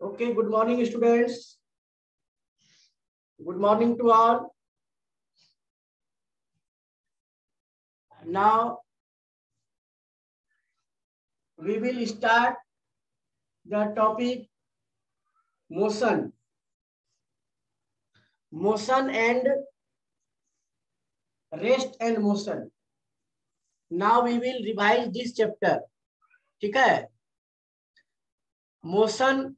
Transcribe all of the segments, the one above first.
Okay, good morning, students. Good morning to all. Now, we will start the topic motion. Motion and rest and motion. Now, we will revise this chapter. ठीक है? Motion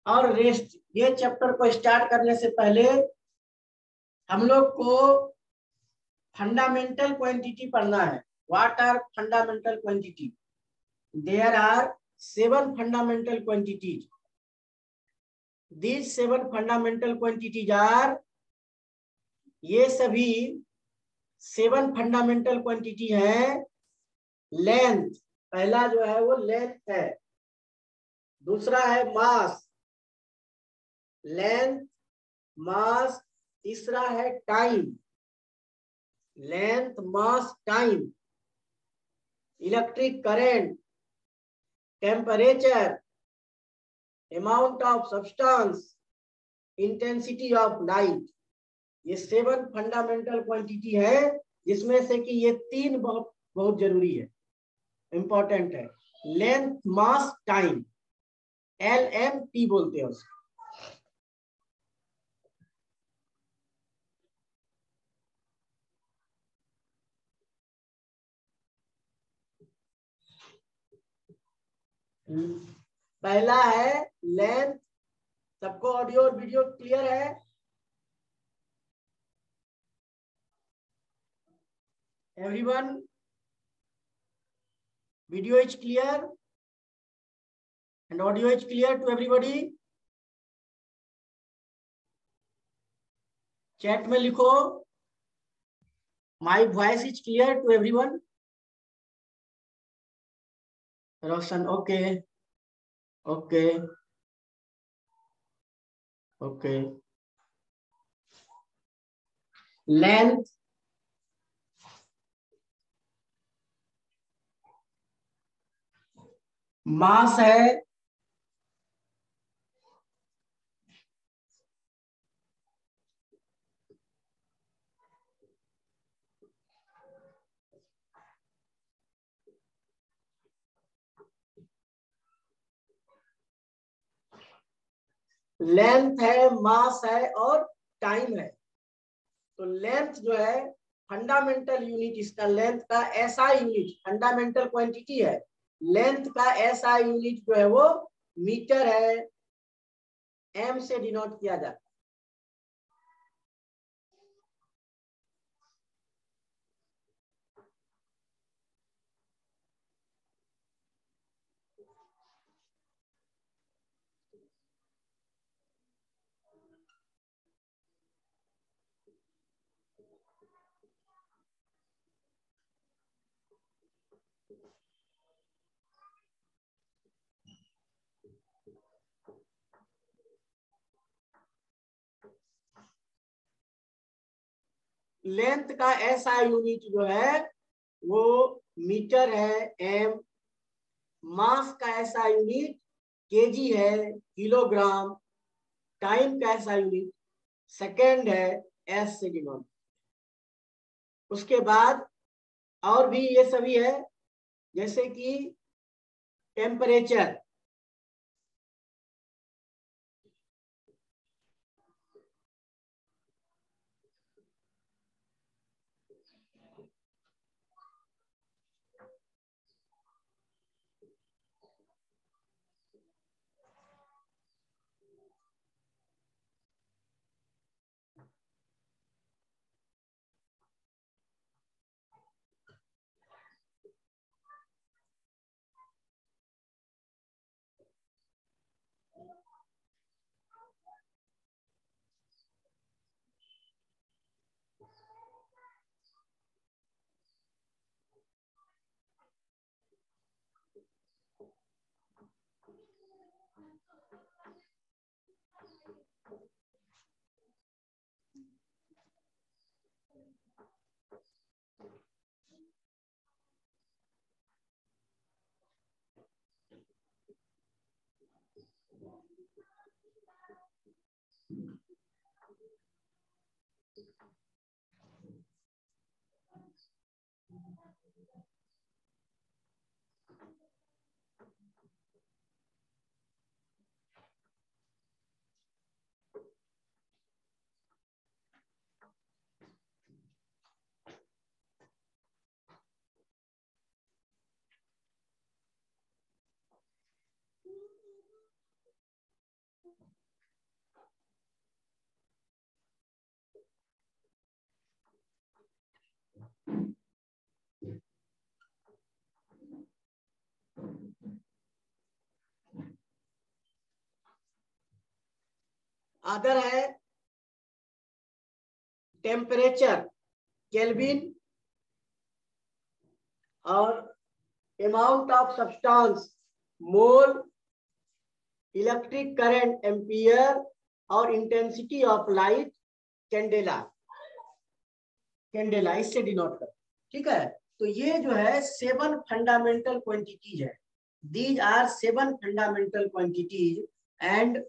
और rest ये chapter को start करने से पहले हम लोग को फंडामेंटल क्वांटिटी पढ़ना है. What are fundamental quantity? There are 7 fundamental quantities. These 7 fundamental quantities are, ये सभी 7 fundamental quantity है. लेंथ, पहला जो है वो लेंथ है. दूसरा है मास, लेंथ मास. तीसरा है time, length mass time. Electric current, temperature, amount of substance, intensity of light. ये 7 फंडामेंटल क्वांटिटी है, जिसमें से कि ये 3 बहुत बहुत जरूरी है, इंपॉर्टेंट है. लेंथ मास टाइम, LMT बोलते हैं उसको. पहला है लेंथ. सबको ऑडियो और वीडियो क्लियर है? Everyone, video is clear and audio is clear to everybody? Chat में लिखो, my voice is clear to everyone. Roshan, okay okay okay. Length, mass है, लेंथ है, मास है और टाइम है. तो लेंथ जो है फंडामेंटल यूनिट, इसका लेंथ का ऐसा यूनिट फंडामेंटल क्वांटिटी है. लेंथ का ऐसा यूनिट जो है वो मीटर है, एम से डिनोट किया जाता है. लेंथ का ऐसा यूनिट जो है वो मीटर है, एम. मास का ऐसा यूनिट केजी है, किलोग्राम. टाइम का ऐसा यूनिट सेकेंड है, एस से डिनोट. उसके बाद और भी ये सभी है, जैसे कि टेम्परेचर. अदर है टेम्परेचर केल्विन और amount of substance mole, electric current ampere और intensity of light candela. Candela इससे डिनोट कर, ठीक है। तो ये जो है 7 फंडामेंटल क्वांटिटीज है। These are 7 fundamental quantities and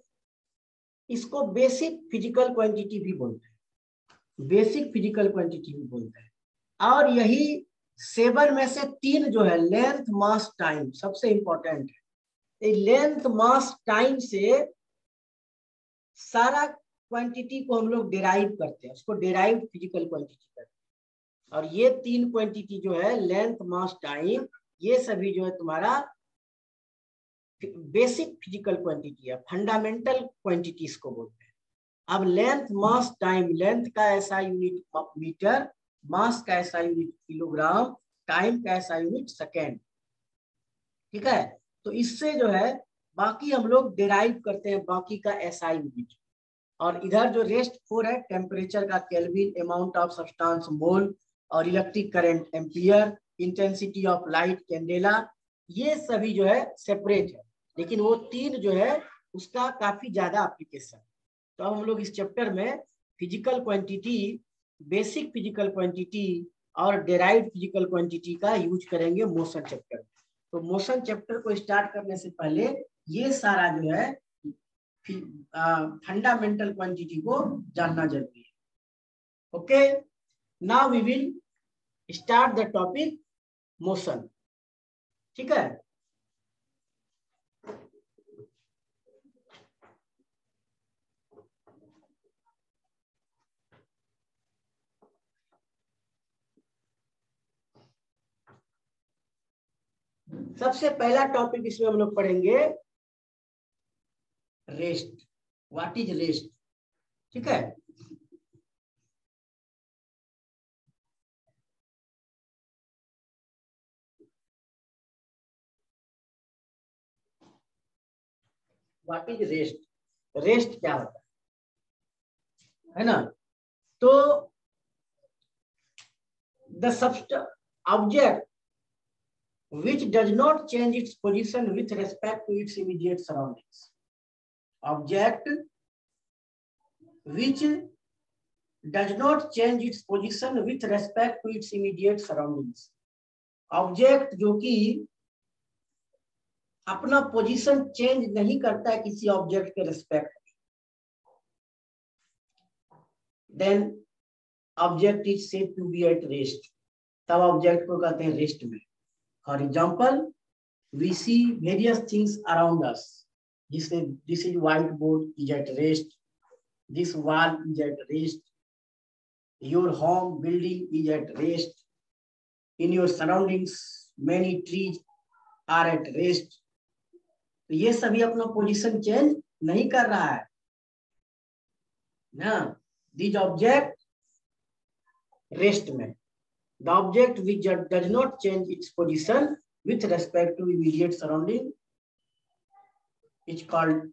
इसको बेसिक फिजिकल क्वांटिटी भी बोलते हैं, बेसिक फिजिकल क्वांटिटी भी बोलते हैं। और यही 7 में से 3 जो है लेंथ मास टाइम सबसे इंपॉर्टेंट है। लेंथ मास टाइम से सारा क्वांटिटी को हम लोग डिराइव करते हैं, उसको डिराइव्ड फिजिकल क्वांटिटी करते हैं। और ये 3 क्वांटिटी जो है लेंथ मास टाइम, ये सभी जो है तुम्हारा बेसिक फिजिकल क्वांटिटी है, फंडामेंटल क्वांटिटीज को बोलते हैं। अब लेंथ मास टाइम, लेंथ का ऐसा यूनिट मीटर, मास का ऐसा यूनिट किलोग्राम, टाइम का ऐसा यूनिट सेकेंड, ठीक है। तो इससे जो है बाकी हम लोग डिराइव करते हैं बाकी का ऐसा यूनिट। और इधर जो रेस्ट 4 है टेम्परेचर का केल्विन, अमाउंट ऑफ सब्सटेंस मोल और electric current ampere, intensity of light candela, ये सभी जो है सेपरेट है। लेकिन वो 3 जो है उसका काफी ज्यादा एप्लीकेशन। तो अब हम लोग इस चैप्टर में physical quantity, basic physical quantity और डेराइव्ड फिजिकल क्वांटिटी का यूज करेंगे मोशन चैप्टर। तो मोशन चैप्टर को स्टार्ट करने से पहले ये सारा जो है फंडामेंटल क्वांटिटी को जानना जरूरी है। Okay, now we will start the topic motion, ठीक है। सबसे पहला टॉपिक इसमें हम लोग पढ़ेंगे रेस्ट। व्हाट इज रेस्ट, ठीक है। व्हाट इज रेस्ट, रेस्ट क्या होता है ना। तो the object which does not change its position with respect to its immediate surroundings. Object which does not change its position with respect to its immediate surroundings. Object जो कि अपना position change नहीं करता है किसी ऑब्जेक्ट के respect में, then object is said to be at rest. तब ऑब्जेक्ट को कहते हैं रेस्ट में। For example, we see various things around us. This is whiteboard is at rest. This wall is at rest. Your home building is at rest. In your surroundings, many trees are at rest. तो ये सभी अपना position change नहीं कर रहा है ना। These object rest में। The object which does not change its position with respect to immediate surrounding is called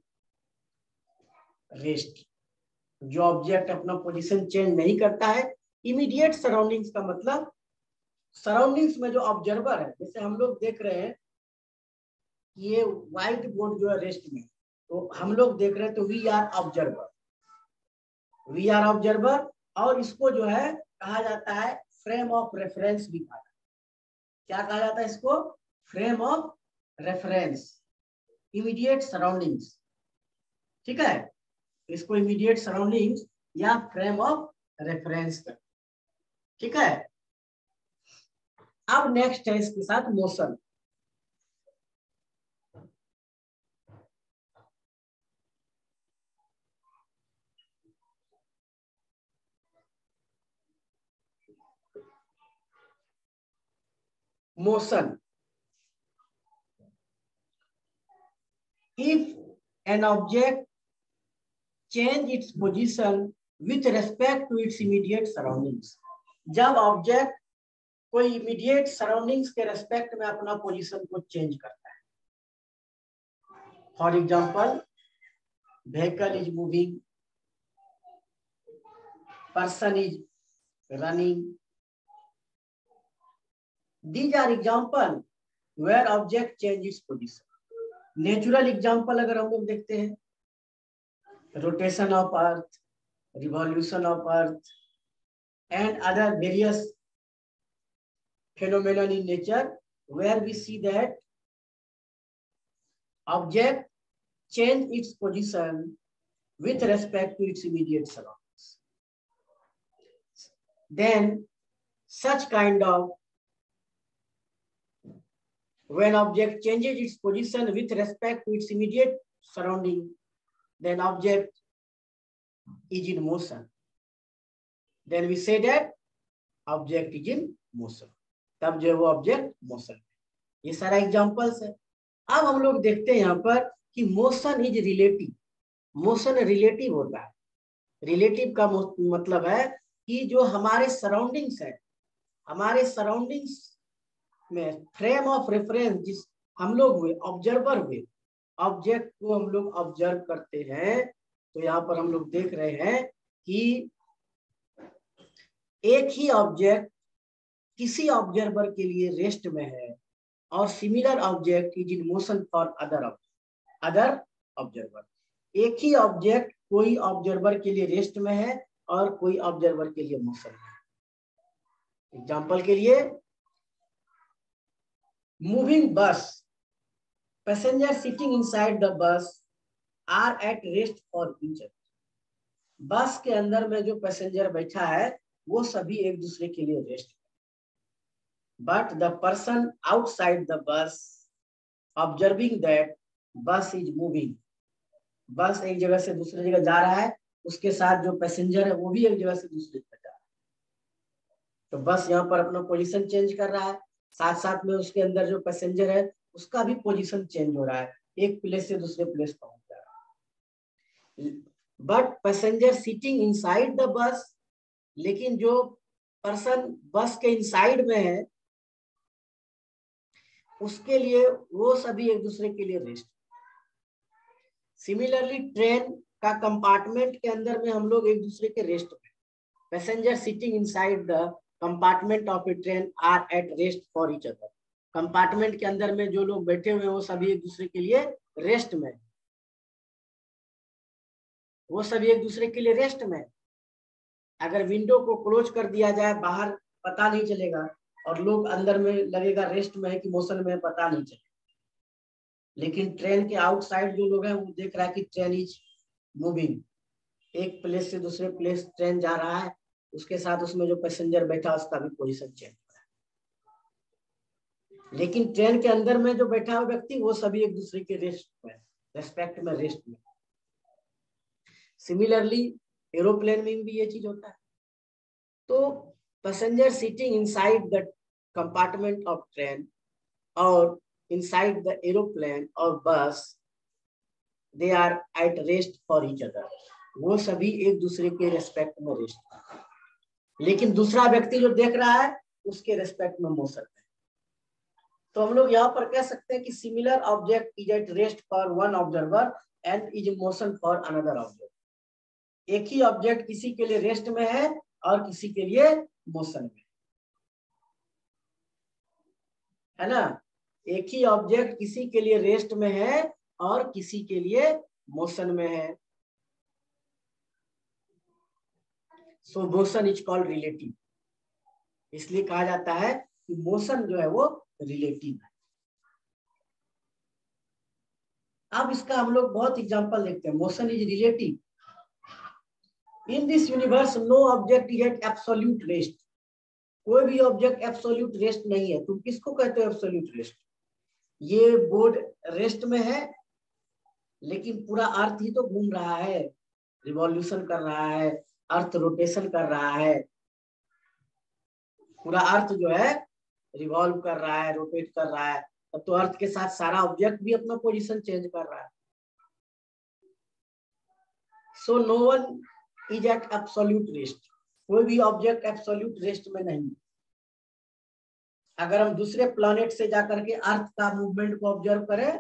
rest. जो ऑब्जेक्ट अपना पोजीशन चेंज नहीं करता है, इमीडिएट सराउंडिंग्स का मतलब सराउंडिंग्स में जो ऑब्जर्वर है, जैसे हम लोग देख रहे हैं ये व्हाइट बोर्ड जो है रेस्ट में, तो हम लोग देख रहे हैं तो we are observer, we are observer. और इसको जो है कहा जाता है फ्रेम ऑफ रेफरेंस भी कहा जाता है। क्या कहा जाता है इसको? Frame of reference, immediate surroundings, ठीक है। इसको इमीडिएट सराउंडिंग्स या फ्रेम ऑफ रेफरेंस कर, ठीक है। अब नेक्स्ट है इसके साथ motion. Motion, if an object change its position with respect to its immediate surroundings, जब ऑब्जेक्ट कोई इमीडिएट सराउंडिंग्स के रेस्पेक्ट में अपना पोजीशन को चेंज करता है। For example, vehicle is moving, person is running, these are example where object change its position. Natural example अगर हम लोग देखते हैं, rotation of earth, revolution of earth and other various phenomenon in nature where we see that object change its position with respect to its immediate surroundings. Then such kind of, when object changes its position with respect to its immediate surrounding, then object is in motion. Then we say that object is in motion. तब जो है वो object motion. ये सारा examples है। अब हम लोग देखते हैं यहाँ पर कि motion is relative. Motion relative होता है। रिलेटिव का मतलब है कि जो हमारे सराउंडिंग्स है, हमारे सराउंडिंग्स में फ्रेम ऑफ रेफरेंस जिस हम लोग हुए, ऑब्जर्वर हुए, ऑब्जेक्ट को हम लोग ऑब्जर्व करते हैं, तो यहाँ पर हम लोग देख रहे हैं कि एक ही ऑब्जेक्ट किसी ऑब्जर्वर के लिए रेस्ट में है और similar object is in motion for other observer. एक ही ऑब्जेक्ट कोई ऑब्जर्वर के लिए रेस्ट में है और कोई ऑब्जर्वर के लिए मोशन में है। एग्जांपल के लिए, moving bus, passenger sitting inside the bus are at rest for each other. Bus के अंदर में जो पैसेंजर बैठा है वो सभी एक दूसरे के लिए rest, but the person outside the bus observing that bus is moving, बस एक जगह से दूसरी जगह जा रहा है, उसके साथ जो पैसेंजर है वो भी एक जगह से दूसरी जगह जा रहा है, तो बस यहाँ पर अपना पोजीशन चेंज कर रहा है, साथ साथ में उसके अंदर जो पैसेंजर है उसका भी पोजीशन चेंज हो रहा है, एक प्लेस से दूसरे प्लेस पहुंच जा रहा है। But passenger sitting inside the बस, लेकिन जो पर्सन बस के इनसाइड में है उसके लिए वो सभी एक दूसरे के लिए रेस्ट। सिमिलरली ट्रेन का कंपार्टमेंट के अंदर में हम लोग एक दूसरे के रेस्ट में, passenger sitting inside the compartment of a train are at rest for each other. Compartment के अंदर में जो लोग बैठे हुए हैं वो सभी एक दूसरे के लिए रेस्ट में, वो सभी एक दूसरे के लिए रेस्ट में। अगर विंडो को क्लोज कर दिया जाए बाहर पता नहीं चलेगा, और लोग अंदर में लगेगा रेस्ट में है कि मोशन में, पता नहीं चलेगा। लेकिन ट्रेन के आउटसाइड जो लोग हैं वो देख रहा है कि ट्रेन इज मूविंग, एक प्लेस से दूसरे प्लेस ट्रेन जा रहा है, उसके साथ उसमें जो पैसेंजर बैठा उसका भी पोजीशन चेंज हो रहा है। लेकिन ट्रेन के अंदर में जो बैठा हुआ व्यक्ति वो सभी एक दूसरे के रेस्ट में, रेस्पेक्ट में, रेस्ट में। सिमिलरली एरोप्लेन में भी ये चीज होता है। तो passenger sitting inside the compartment of train और inside the aeroplane or bus, they are at rest for each other, वो सभी एक दूसरे के रेस्पेक्ट में रेस्ट। लेकिन दूसरा व्यक्ति जो देख रहा है उसके रेस्पेक्ट में मोशन है। तो हम लोग यहाँ पर कह सकते हैं कि similar object is eight rest for one observer and is in motion for another object. एक ही ऑब्जेक्ट किसी के लिए रेस्ट में है और किसी के लिए मोशन में, है ना। एक ही ऑब्जेक्ट किसी के लिए रेस्ट में है और किसी के लिए मोशन में है। सो मोशन इज कॉल्ड रिलेटिव, इसलिए कहा जाता है कि मोशन जो है वो रिलेटिव है। अब इसका हम लोग बहुत एग्जांपल देखते हैं। Motion is relative, in this universe no object is at absolute rest. कोई भी ऑब्जेक्ट एब्सोल्यूट रेस्ट नहीं है। तुम किसको कहते हो एब्सोल्यूट रेस्ट? ये बोर्ड रेस्ट में है, लेकिन पूरा अर्थ ही तो घूम रहा है, रिवॉल्यूशन कर रहा है, अर्थ रोटेशन कर रहा है, पूरा अर्थ जो है रिवॉल्व कर रहा है, रोटेट कर रहा है। अब तो अर्थ के साथ सारा ऑब्जेक्ट भी अपना पोजीशन चेंज कर रहा है। So no one is at absolute rest. कोई भी ऑब्जेक्ट एब्सोल्यूट रेस्ट में नहीं। अगर हम दूसरे प्लैनेट से जाकर के अर्थ का मूवमेंट को ऑब्जर्व करें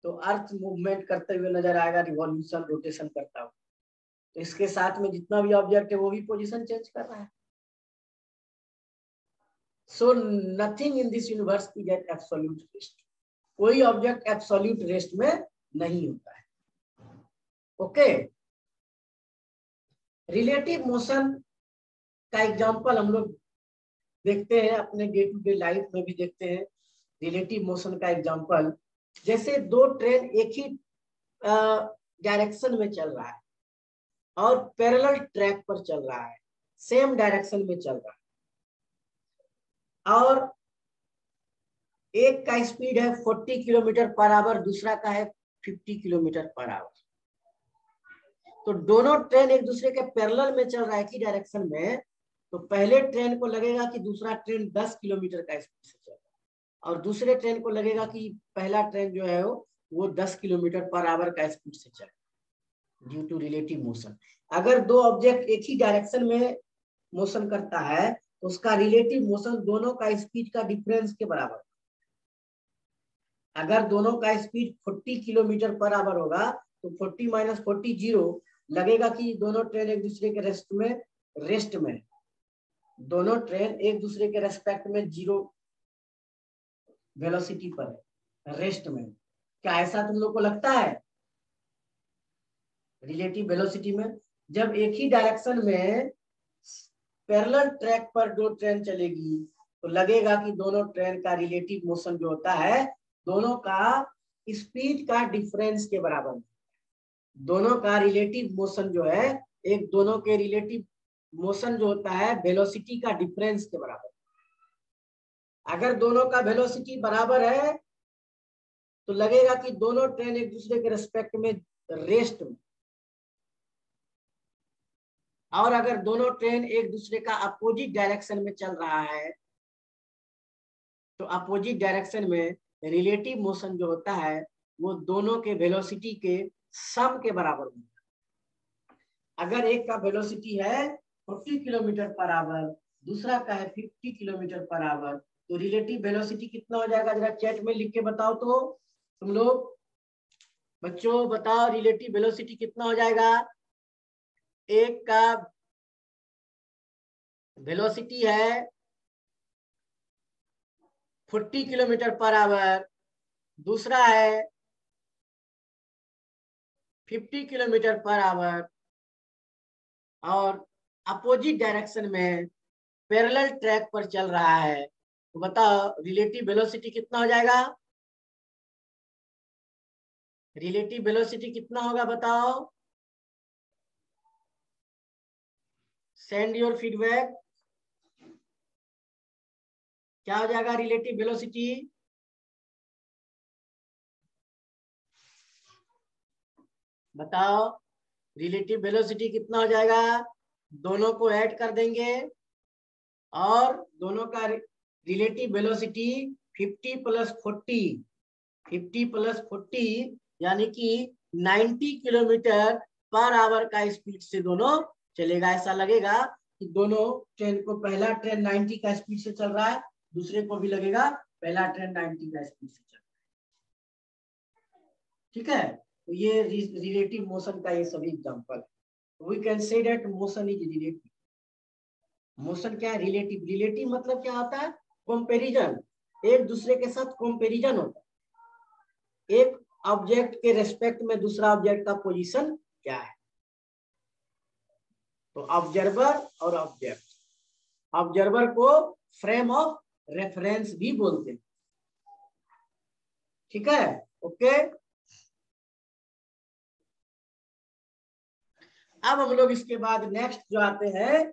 तो अर्थ मूवमेंट करते हुए नजर आएगा, रिवॉल्यूशन रोटेशन करता हुआ। तो इसके साथ में जितना भी ऑब्जेक्ट है वो भी पोजीशन चेंज कर रहा है। So nothing in this universe is at absolute rest. कोई ऑब्जेक्ट एब्सोल्यूट रेस्ट में नहीं होता है। ओके, रिलेटिव मोशन का एग्जांपल हम लोग देखते हैं, अपने डे टू डे लाइफ में भी देखते हैं रिलेटिव मोशन का एग्जांपल। जैसे दो ट्रेन एक ही डायरेक्शन में चल रहा है और पैरेलल ट्रैक पर चल रहा है, सेम डायरेक्शन में चल रहा है, और एक का स्पीड है 40 किलोमीटर पर आवर, दूसरा का है 50 किलोमीटर पर आवर। तो दोनों ट्रेन एक दूसरे के पैरेलल में चल रहा है एक ही डायरेक्शन में, तो पहले ट्रेन को लगेगा कि दूसरा ट्रेन 10 किलोमीटर का स्पीड से चल रहा है, और दूसरे ट्रेन को लगेगा कि पहला ट्रेन जो है वो 10 किलोमीटर पर आवर का स्पीड से चल रहा है, ड्यू टू रिलेटिव मोशन। अगर दो ऑब्जेक्ट एक ही डायरेक्शन में मोशन करता है तो उसका रिलेटिव मोशन दोनों का स्पीड का डिफरेंस के बराबर। अगर दोनों का स्पीड 40 किलोमीटर पर आवर होगा तो 40 माइनस 40 0, लगेगा कि दोनों ट्रेन एक दूसरे के रेस्ट में दोनों ट्रेन एक दूसरे के रेस्पेक्ट में जीरो वेलोसिटी पर है, रेस्ट में। क्या ऐसा तुम लोग को लगता है? रिलेटिव वेलोसिटी में जब एक ही डायरेक्शन में पैरेलल ट्रैक पर दो ट्रेन चलेगी तो लगेगा कि दोनों ट्रेन का रिलेटिव मोशन जो होता है दोनों का स्पीड का डिफरेंस के बराबर। दोनों का रिलेटिव मोशन जो है, एक दोनों के रिलेटिव मोशन जो होता है वेलोसिटी का डिफरेंस के बराबर। अगर दोनों का वेलोसिटी बराबर है तो लगेगा कि दोनों ट्रेन एक दूसरे के रिस्पेक्ट में रेस्ट में, और अगर दोनों ट्रेन एक दूसरे का अपोजिट डायरेक्शन में चल रहा है तो अपोजिट डायरेक्शन में रिलेटिव मोशन जो होता है वो दोनों के वेलोसिटी के सम के बराबर होता है। अगर एक का वेलोसिटी है 40 किलोमीटर पर आवर, दूसरा का है 50 किलोमीटर पर आवर, तो रिलेटिव वेलोसिटी कितना हो जाएगा? जरा चैट में लिख के बताओ तो तुम लोग, बच्चों बताओ रिलेटिव वेलोसिटी कितना हो जाएगा? एक का वेलोसिटी है 40 किलोमीटर पर आवर, दूसरा है 50 किलोमीटर पर आवर, और अपोजिट डायरेक्शन में पैरेलल ट्रैक पर चल रहा है, तो बताओ रिलेटिव वेलोसिटी कितना हो जाएगा? रिलेटिव वेलोसिटी कितना होगा बताओ? Send your feedback. क्या हो जाएगा रिलेटिव वेलोसिटी? बताओ रिलेटिव वेलोसिटी कितना हो जाएगा? दोनों को ऐड कर देंगे और दोनों का रिलेटिव वेलोसिटी 50 प्लस 40, 50 प्लस 40 यानी कि 90 किलोमीटर पर आवर का स्पीड से दोनों चलेगा। ऐसा लगेगा कि दोनों ट्रेन को, पहला ट्रेन 90 का स्पीड से चल रहा है, दूसरे को भी लगेगा पहला ट्रेन 90 का स्पीड से चल रहा है। ठीक है, तो ये रिलेटिव मोशन का ये सभी example. We can say that motion is relative. Motion क्या है? रिलेटिव। रिलेटिव मतलब क्या होता है? कंपैरिजन, एक दूसरे के साथ कंपैरिजन होता है। एक ऑब्जेक्ट के रेस्पेक्ट में दूसरा ऑब्जेक्ट का पोजीशन क्या है। तो ऑब्जर्वर और ऑब्जेक्ट, ऑब्जर्वर को फ्रेम ऑफ रेफरेंस भी बोलते हैं। ठीक है, ओके। अब हम लोग इसके बाद नेक्स्ट जो आते हैं,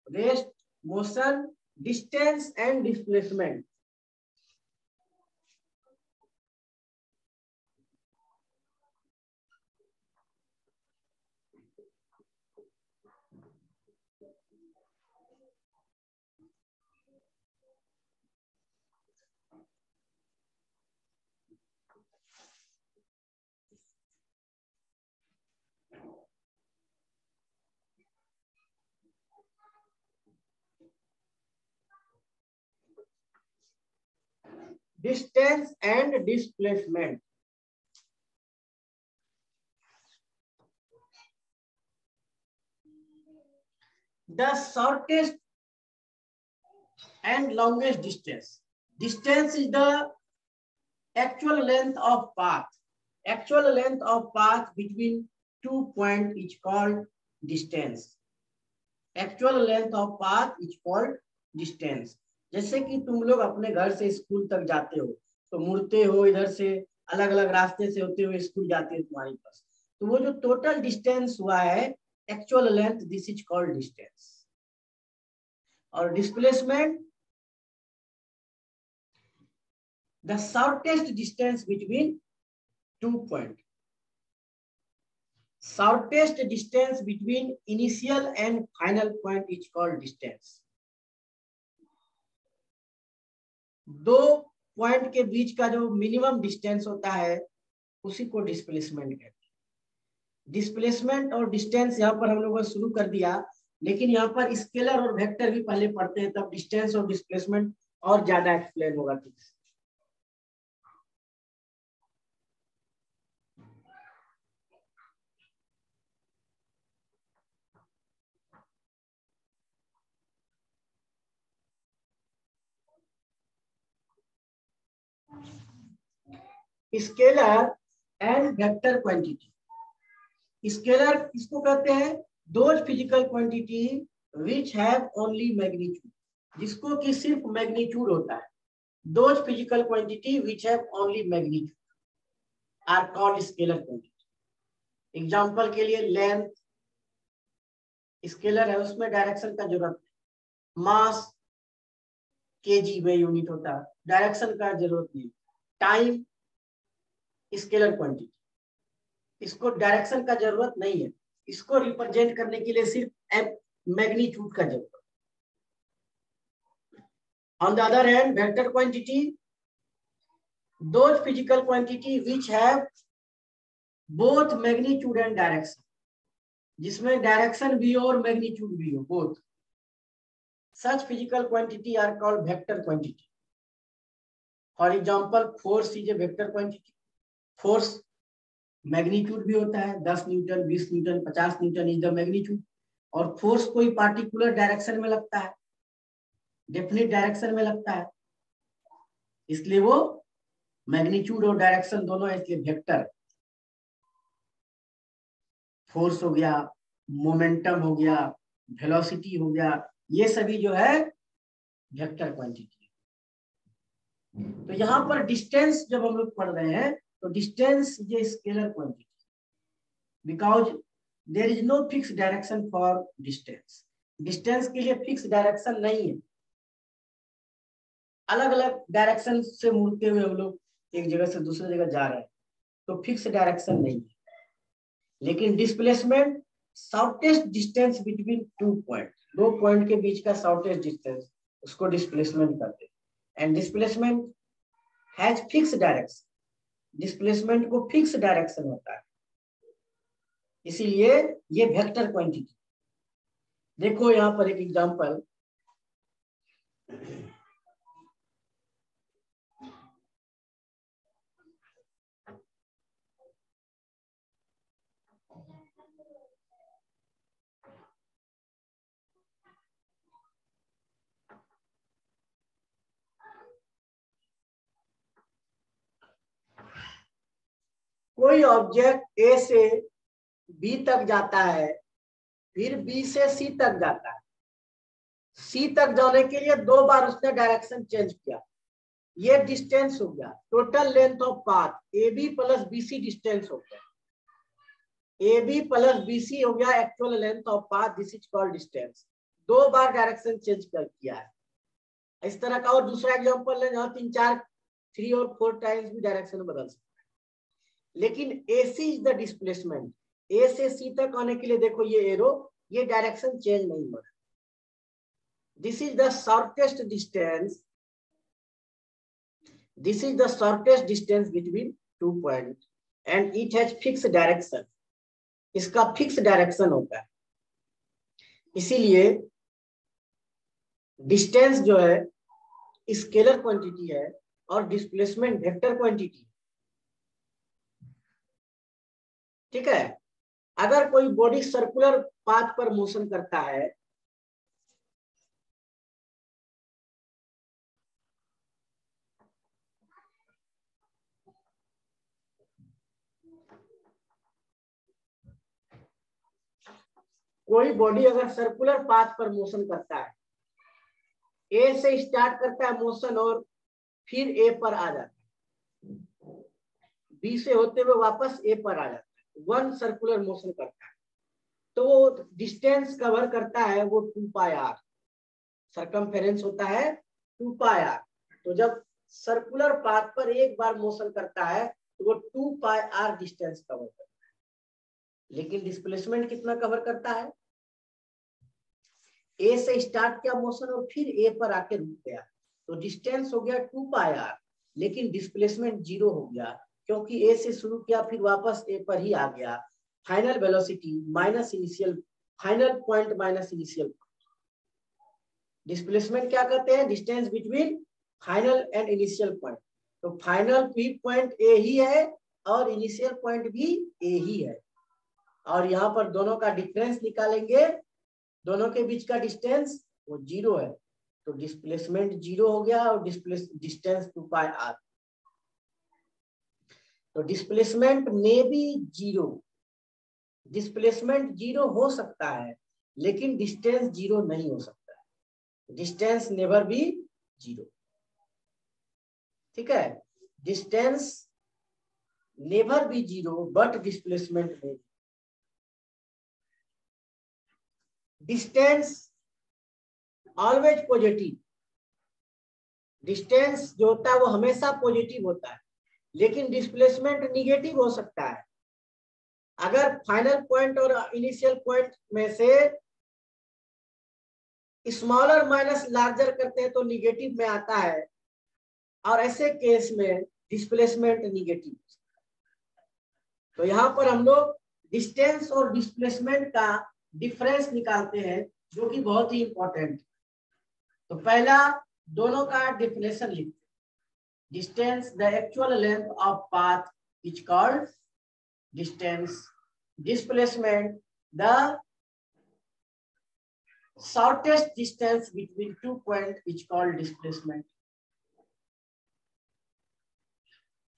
rest, motion, distance and displacement. Distance and displacement. The shortest and longest distance. Distance is the actual length of path. Actual length of path between 2 points is called distance. Actual length of path is called distance. जैसे कि तुम लोग अपने घर से school तक जाते हो तो मुड़ते हो, इधर से अलग अलग रास्ते से होते हुए स्कूल जाते हो तुम्हारी बस, तो वो जो टोटल डिस्टेंस हुआ है actual length, this is called distance. और displacement, the shortest distance between 2 point. Shortest distance between initial and final point is called distance. दो पॉइंट के बीच का जो मिनिमम डिस्टेंस होता है उसी को डिस्प्लेसमेंट कहते हैं। डिस्प्लेसमेंट और डिस्टेंस यहाँ पर हम लोगों ने शुरू कर दिया, लेकिन यहाँ पर स्केलर और वेक्टर भी पहले पढ़ते हैं, तब डिस्टेंस और डिस्प्लेसमेंट और ज्यादा एक्सप्लेन होगा। Scalar and vector quantity. Scalar किसको कहते हैं? Those physical quantity which have only magnitude, जिसको कि सिर्फ मैग्नीट्यूड होता है। Those physical quantity which have only magnitude are called scalar quantity. Example के लिए लेंथ, स्केलर है उसमें डायरेक्शन का जरूरत नहीं। मास केजी में यूनिट होता है, डायरेक्शन का जरूरत नहीं। टाइम स्केलर क्वांटिटी, इसको डायरेक्शन का जरूरत नहीं है, इसको रिप्रेजेंट करने के लिए सिर्फ मैग्नीट्यूड का जरूरत। On the other hand vector quantity, those physical quantity which have both magnitude and direction, जिसमें डायरेक्शन भी हो और मैग्नीट्यूड भी हो, both. Such physical quantity are called vector quantity. For example force is a vector quantity. Force magnitude भी होता है, 10 newton, 20 newton, 50 newton is the magnitude. और फोर्स कोई पार्टिकुलर डायरेक्शन में लगता है, डेफिनिट डायरेक्शन में लगता है, इसलिए वो मैग्नीट्यूड और डायरेक्शन दोनों है, इसलिए वेक्टर। फोर्स हो गया, मोमेंटम हो गया, वेलोसिटी हो गया, ये सभी जो है वेक्टर क्वांटिटी। तो यहाँ पर डिस्टेंस जब हम लोग पढ़ रहे हैं तो डिस्टेंस ये scalar quantity, because there is no fix direction for distance. Distance के लिए फिक्स डायरेक्शन नहीं है, अलग अलग डायरेक्शन से मुड़ते हुए हम लोग एक जगह से दूसरी जगह जा रहे हैं, तो फिक्स डायरेक्शन नहीं है। लेकिन displacement, shortest distance between 2 point, 2 point के बीच का शॉर्टेस्ट डिस्टेंस, उसको डिस्प्लेसमेंट कहते हैं। And displacement has fix direction, displacement को फिक्स डायरेक्शन होता है, इसीलिए ये वेक्टर क्वांटिटी। देखो यहाँ पर एक एग्जांपल, कोई ऑब्जेक्ट ए से बी तक जाता है, फिर बी से सी तक जाता है। सी तक जाने के लिए 2 बार उसने डायरेक्शन चेंज किया, ये डिस्टेंस हो गया। Total length of path A B plus B C distance हो गया। AB प्लस BC हो गया actual length of path, this is called distance. 2 बार डायरेक्शन चेंज कर किया है। इस तरह का और दूसरा एग्जांपल लें जहां 3, 4, 3 और 4 टाइम्स भी डायरेक्शन बदल सकता है। लेकिन AC is the displacement. A से C तक आने के लिए देखो ये एरो, ये डायरेक्शन चेंज नहीं हो रहा। This is the shortest distance, this is the shortest distance between 2 point and it has fix direction. इसका फिक्स डायरेक्शन होता है, इसीलिए डिस्टेंस जो है स्केलर क्वांटिटी है और डिस्प्लेसमेंट वेक्टर क्वांटिटी। ठीक है। अगर कोई बॉडी सर्कुलर पाथ पर मोशन करता है, कोई बॉडी अगर सर्कुलर पाथ पर मोशन करता है, ए से स्टार्ट करता है मोशन और फिर ए पर आ जाता है, बी से होते हुए वापस ए पर आ जाता है, वन सर्कुलर मोशन करता है, तो वो डिस्टेंस कवर करता है वो 2 पाई आर। सरकमफेरेंस होता है 2 पाई आर। तो जब सर्कुलर पाथ पर एक बार मोशन करता है तो वो 2 पाई आर डिस्टेंस कवर करता है। लेकिन डिस्प्लेसमेंट कितना कवर करता है? ए से स्टार्ट किया मोशन और फिर ए पर आके रुक गया, तो डिस्टेंस हो गया 2 पाई आर, लेकिन डिस्प्लेसमेंट 0 हो गया, क्योंकि ए से शुरू किया फिर वापस ए पर ही आ गया। Final velocity minus initial, final point minus initial point. Displacement क्या कहते हैं? Distance between final and initial point. तो फाइनल पॉइंट ए ही है और इनिशियल पॉइंट भी ए ही है, और यहाँ पर दोनों का डिफरेंस निकालेंगे, दोनों के बीच का डिस्टेंस वो 0 है, तो डिस्प्लेसमेंट 0 हो गया और डिस्टेंस 2 पाई आर। तो डिस्प्लेसमेंट में भी 0, डिस्प्लेसमेंट 0 हो सकता है लेकिन डिस्टेंस 0 नहीं हो सकता है। Distance never be 0। ठीक है, distance never be 0 but displacement में। डिस्टेंस ऑलवेज पॉजिटिव, डिस्टेंस जो होता है वो हमेशा पॉजिटिव होता है, लेकिन डिस्प्लेसमेंट निगेटिव हो सकता है। अगर फाइनल पॉइंट और इनिशियल पॉइंट में से स्मॉलर माइनस लार्जर करते हैं तो निगेटिव में आता है, और ऐसे केस में डिस्प्लेसमेंट निगेटिव। तो यहां पर हम लोग डिस्टेंस और डिस्प्लेसमेंट का डिफरेंस निकालते हैं, जो कि बहुत ही इंपॉर्टेंट। तो पहला दोनों का डिफिनेशन लिखते हैं। Distance the actual length of path is called distance, displacement the shortest distance between 2 points is called displacement.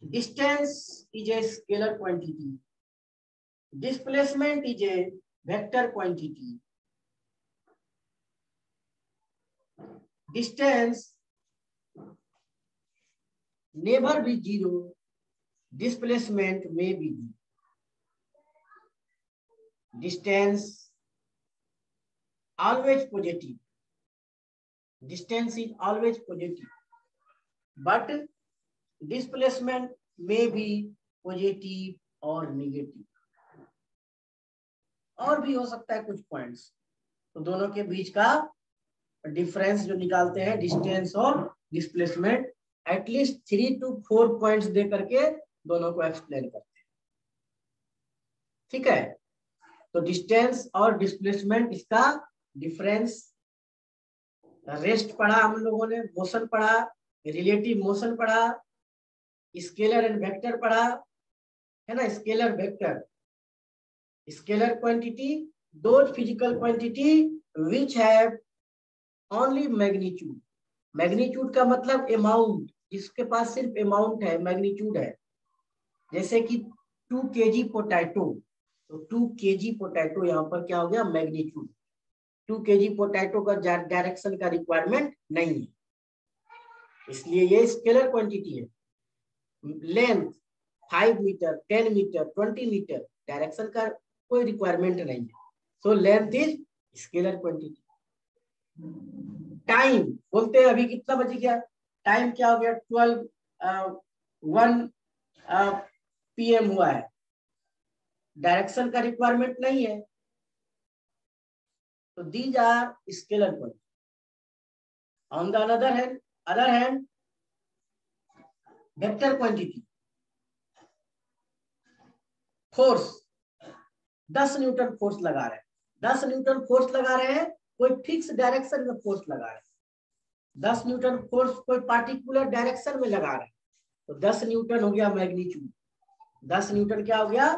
Distance is a scalar quantity. Displacement is a vector quantity. Distance never be 0. Displacement may be 0. Distance always positive. Distance is always positive, but displacement may be positive or negative. और भी हो सकता है कुछ points. तो दोनों के बीच का डिफरेंस जो निकालते हैं डिस्टेंस और डिस्प्लेसमेंट, एटलीस्ट 3 to 4 पॉइंट्स दे करके दोनों को एक्सप्लेन करते हैं। ठीक है, तो डिस्टेंस और डिस्प्लेसमेंट, इसका डिफरेंस। रेस्ट पढ़ा हम लोगों ने, मोशन पढ़ा, रिलेटिव मोशन पढ़ा, स्केलर एंड वेक्टर पढ़ा, है ना। Scalar vector, scalar quantity, those physical quantity which have only magnitude. Magnitude का मतलब अमाउंट, जिसके पास सिर्फ अमाउंट है, मैग्नीट्यूड है। जैसे कि 2 kg पोटैटो, तो 2 kg पोटैटो यहाँ पर क्या हो गया? मैग्नीट्यूड। 2 kg पोटैटो का डायरेक्शन का रिक्वायरमेंट नहीं है, इसलिए ये स्केलर क्वांटिटी है। Length 5 metre, 10 metre, 20 metre, direction का कोई रिक्वायरमेंट नहीं है। So length is scalar quantity. Time बोलते हैं अभी कितना बज गया, टाइम क्या हो गया 12:01 PM हुआ है, डायरेक्शन का रिक्वायरमेंट नहीं है, तो these are scalar quantity. On the other hand vector quantity, force 10 newton force लगा रहे हैं, 10 न्यूटन फोर्स लगा रहे हैं, कोई फिक्स डायरेक्शन में फोर्स लगा रहे हैं, 10 न्यूटन फोर्स कोई पार्टिकुलर डायरेक्शन में लगा रहे हैं, तो 10 न्यूटन हो गया मैग्नीट्यूड, 10 न्यूटन क्या हो गया